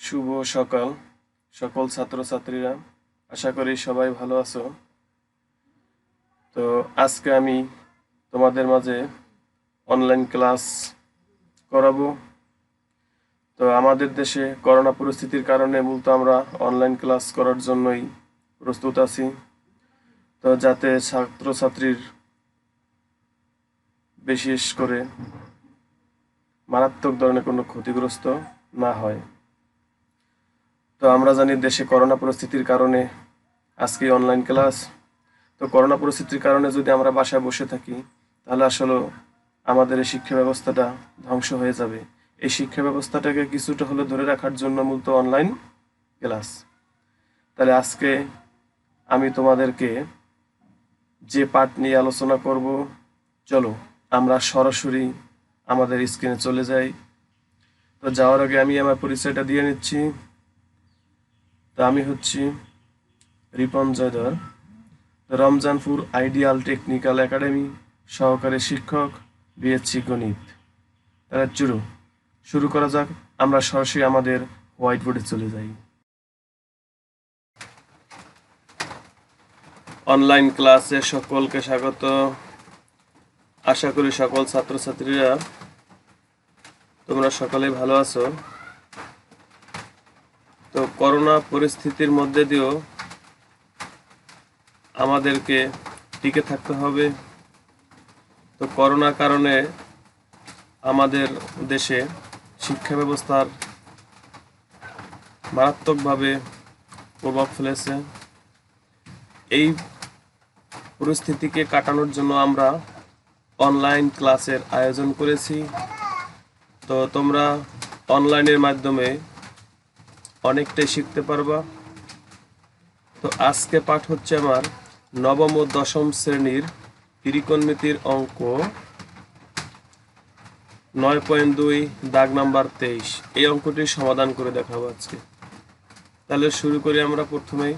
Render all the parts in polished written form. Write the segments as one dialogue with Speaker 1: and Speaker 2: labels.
Speaker 1: শুভ সকাল সকল ছাত্রছাত্রীরা, আশা করি সবাই ভালো আছো। তো আজকে আমি তোমাদের মাঝে অনলাইন ক্লাস করাবো। তো আমাদের দেশে করোনা পরিস্থিতির কারণে মূলত আমরা অনলাইন ক্লাস করার জন্যই প্রস্তুত আছি। তো যাতে ছাত্রছাত্রীর বিশেষ করে মারাত্মক ধরনের কোনো ক্ষতিগ্রস্ত না হয়। তো আমরা জানি দেশে করোনা পরিস্থিতির কারণে আজকে অনলাইন ক্লাস। তো করোনা পরিস্থিতির কারণে যদি আমরা বাসায় বসে থাকি তাহলে আসলে আমাদের এই শিক্ষা ব্যবস্থাটা ধ্বংস হয়ে যাবে। এই শিক্ষা ব্যবস্থাটাকে কিছুটা হলে ধরে রাখার জন্য মূলত অনলাইন ক্লাস। তাহলে আজকে আমি তোমাদেরকে যে পাঠ নিয়ে আলোচনা করব, চলো আমরা সরাসরি আমাদের স্ক্রিনে চলে যাই। তো যাওয়ার আগে আমি আমার পরিচয়টা দিয়ে নিচ্ছি। তো আমি হচ্ছি Ripon Joydhar, Ramzanpur ideal technical academy সহকারী শিক্ষক, বিএসসি গণিত। তাহলে শুরু করা যাক। আমরা সরাসরি আমাদের হোয়াইট বোর্ডে চলে যাই। অনলাইন ক্লাসে সকলকে স্বাগত। আশা করি সকল ছাত্রছাত্রীরা তোমরা সকলে ভালো আছো। তো করোনা পরিস্থিতির মধ্যে দিয়েও আমাদেরকে টিকে থাকতে হবে। তো করোনার কারণে আমাদের দেশে শিক্ষা ব্যবস্থার মারাত্মকভাবে প্রভাব ফেলেছে। এই পরিস্থিতিকে কাটানোর জন্য আমরা অনলাইন ক্লাসের আয়োজন করেছি। তো তোমরা অনলাইনের মাধ্যমে অনেকটাই শিখতে পারবা। তো আজকে পাঠ হচ্ছে আমার নবম ও দশম শ্রেণীর ত্রিকোণমিতির অঙ্ক 9.2 দাগ নাম্বার 23। এই অঙ্কটির সমাধান করে দেখাবো আজকে। তাহলে শুরু করি আমরা প্রথমেই।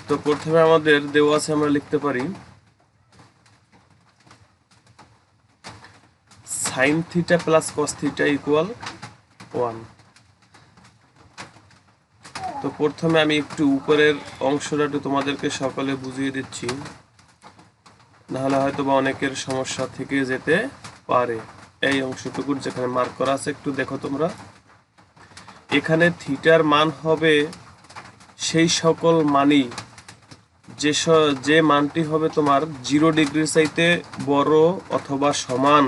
Speaker 1: তো প্রথমে আমাদের দেওয়া আছে, আমরা লিখতে পারি sine theta plus cos theta equal 1। তো প্রথমে আমি একটু উপরের অংশটা একটু তোমাদেরকে সকালে বুঝিয়ে দিচ্ছি, নাহলে হয়তো বা অনেকের সমস্যা থেকে যেতে পারে। এই অংশটুকুর যেখানে মার্ক করা আছে একটু দেখো তোমরা। এখানে থিটার মান হবে সেই সকল মানই যে মানটি হবে তোমার 0 ডিগ্রির চাইতে বড় অথবা সমান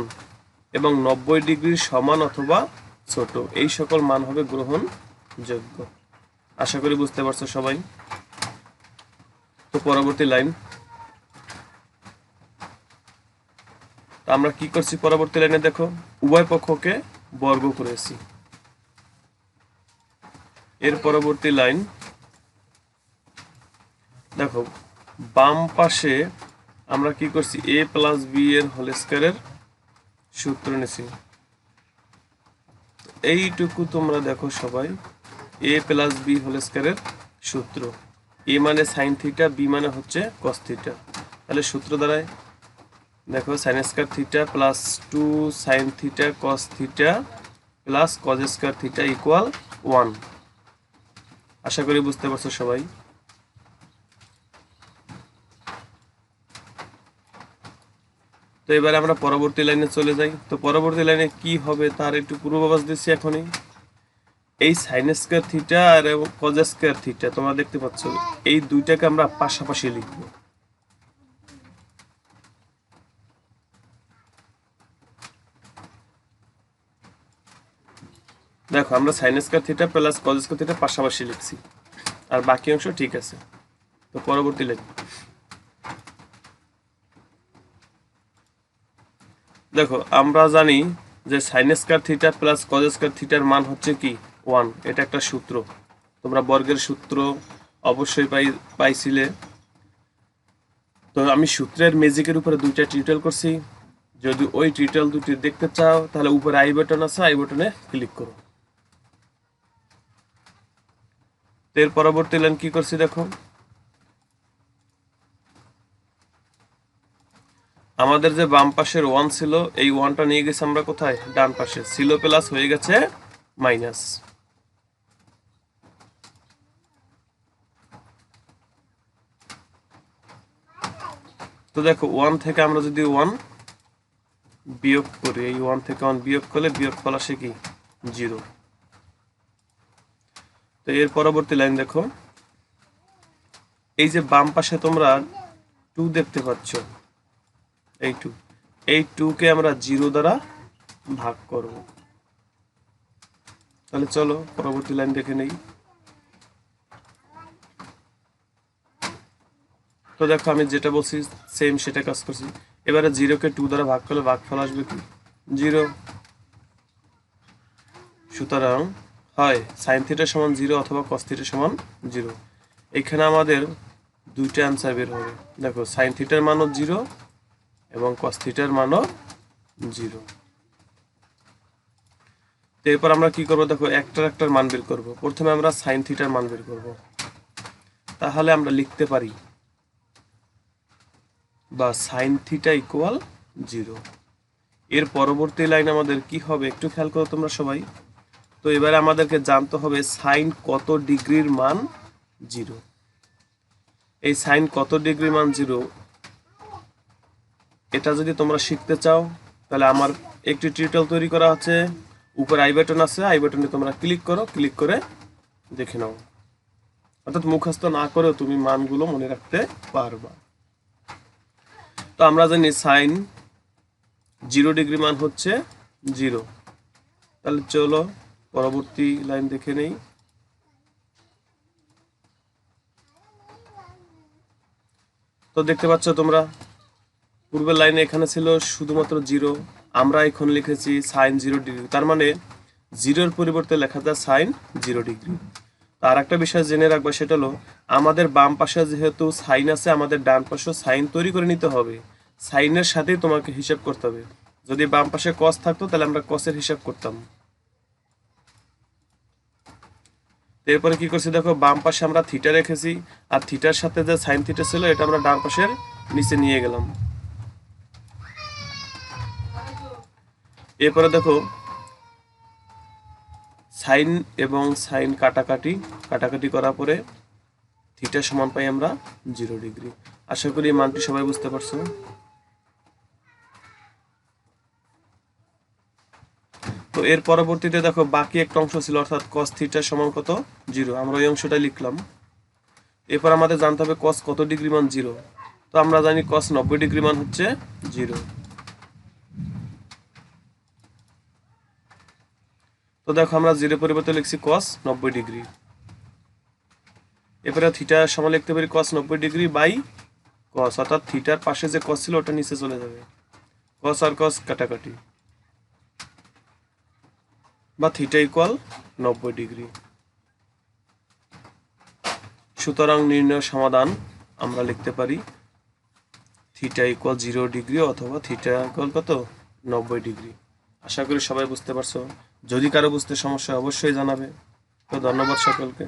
Speaker 1: এবং 90 ডিগ্রির সমান অথবা ছোট, এই সকল মান হবে গ্রহণযোগ্য। আশা করি বুঝতে পারছো সবাই। তো পরবর্তী লাইন আমরা কি করছি, পরবর্তী লাইনে দেখো উভয় পক্ষকে বর্গ করেছি। এর পরবর্তী লাইন দেখো, বাম পাশে আমরা কি করছি, a প্লাস বি এর হোল স্কয়ারের সূত্র নিয়েছি। এইটুকু তোমরা দেখো সবাই, a প্লাস বি হোল স্কয়ারের সূত্র। a মানে সাইন থিটা, b মানে হচ্ছে কস থিটা। তাহলে সূত্র দ্বারায় দেখো sine square theta plus 2 sine theta cos theta plus cos square theta equal 1। আশা করি বুঝতে পারছো সবাই। তো এবারে আমরা পরবর্তী লাইনে চলে যাই। তো পরবর্তী লাইনে কি হবে তার একটু পূর্বাভাস দিচ্ছি এখনই। এই সাইন স্কয়ার থিটা আর কজ স্কয়ার থিটা তোমরা দেখতে পাচ্ছ, এই দুইটাকে আমরা পাশাপাশি লিখব। দেখো আমরা sine square theta plus cos square theta পাশাপাশি লিখছি, আর বাকি অংশ ঠিক আছে। তো পরবর্তী লাইন দেখো, আমরা জানি যে sine square theta plus cos square থিটার মান হচ্ছে কি 1। এটা একটা সূত্র, তোমরা বর্গের সূত্র অবশ্যই পাইছিলে। তো আমি সূত্রের ম্যাজিকের উপরে দুইটা টিউটোরিয়াল করছি। যদি ওই টিউটোরিয়াল দুটি দেখতে চাও তাহলে উপরে আই বাটন আছে, আই বাটনে ক্লিক করো। এর পরবর্তী লাইন কি করছি দেখো, আমাদের যে বাম পাশের 1 ছিল, এই 1টা নিয়ে গেছি আমরা কোথায়, ডান পাশে। ছিল প্লাস হয়ে গেছে মাইনাস। তো দেখো 1 থেকে আমরা যদি 1 বিয়োগ করি, এই 1 থেকে 1 বিয়োগ করলে বিয়োগফল আসে কি 0। তো এর পরবর্তী লাইন দেখো, এই যে বাম পাশে তোমরা 2 দেখতে পাচ্ছ, এই 2 কে আমরা 0 দ্বারা ভাগ করব। তাহলে চলো পরবর্তী লাইন দেখে নেই। তো দেখো আমি যেটা বলছি সেম সেটা কাজ করছি। এবারে 0 কে 2 দ্বারা ভাগ করলে ভাগফল আসবে কি 0। সুতরাং হয় sin θ সমান 0 অথবা cos θ সমান 0। এখানে আমাদের দুইটা অ্যান্সার বের হবে। দেখো sin θ এর মানও 0 এবং cos θ এর মানও 0। তো এরপর আমরা কি করব, দেখো একটার মান বের করব। প্রথমে আমরা sin θ এর মান বের করব। তাহলে আমরা লিখতে পারি বা sin θ ইকুয়াল 0। এর পরবর্তী লাইন আমাদের কি হবে একটু খেয়াল করো তোমরা সবাই। তো এবারে আমাদেরকে জানতে হবে সাইন কত ডিগ্রির মান 0। এই সাইন কত ডিগ্রির মান 0 এটা যদি তোমরা শিখতে চাও তাহলে আমার একটি টিউটোরিয়াল তৈরি করা আছে, উপরে আই বাটন আছে, আই বাটনে তোমরা ক্লিক করো, ক্লিক করে দেখে নাও। অর্থাৎ মুখস্থ না করেও তুমি মানগুলো মনে রাখতে পারবা। তো আমরা জানি সাইন 0 ডিগ্রি মান হচ্ছে 0। তাহলে চলো পরবর্তী লাইন দেখে নেই। তো দেখতে পাচ্ছ তোমরা পূর্বের লাইনে এখানে ছিল শুধুমাত্র 0, আমরা এখন লিখেছি সাইন 0 ডিগ্রি। তার মানে 0-এর পরিবর্তে লেখা যায় সাইন 0 ডিগ্রি। আর একটা বিষয় জেনে রাখবো, সেটা হলো আমাদের বাম পাশে যেহেতু সাইন আছে, আমাদের ডান পাশে সাইন তৈরি করে নিতে হবে। সাইনের সাথেই তোমাকে হিসাব করতে হবে। যদি বাম পাশে কস থাকতো তাহলে আমরা কসের হিসাব করতাম। এরপরে কি করছি দেখো, বাম পাশে আমরা থিটা রেখেছি, আর থিটার সাথে যে সাইন থিটা ছিল এটা আমরা ডান পাশের নিচে নিয়ে গেলাম। এরপরে দেখো সাইন এবং সাইন কাটাকাটি করার পরে থিটা সমান পাই আমরা 0 ডিগ্রি। আশা করি এই মানটি সবাই বুঝতে পারছো। তো এর পরবর্তীতে দেখো বাকি একটা অংশ ছিল, অর্থাৎ cos থিটা সমান কত 0, আমরা ওই অংশটা লিখলাম। এরপর আমাদের জানতে হবে cos কত ডিগ্রি মান 0। তো আমরা জানি cos 90 ডিগ্রি মান হচ্ছে 0। তো দেখো আমরা 0 পরিবর্তে লিখছি cos 90 ডিগ্রি। এরপরে থিটা সমান লিখতে পারি cos 90 ডিগ্রি বাই cos, অর্থাৎ থিটার পাশে যে cos ছিল ওটা নিচে চলে যাবে, cos আর cos কাটাকাটি, বা থিটা ইকুয়াল 90 ডিগ্রি। সুতরাং নির্ণয় সমাধান আমরা লিখতে পারি থিটা ইকুয়াল 0 ডিগ্রি অথবা থিটা ইকুয়াল কত 90 ডিগ্রি। আশা করি সবাই বুঝতে পারছো। যদি কারো বুঝতে সমস্যা অবশ্যই জানাবে। তো ধন্যবাদ সকলকে।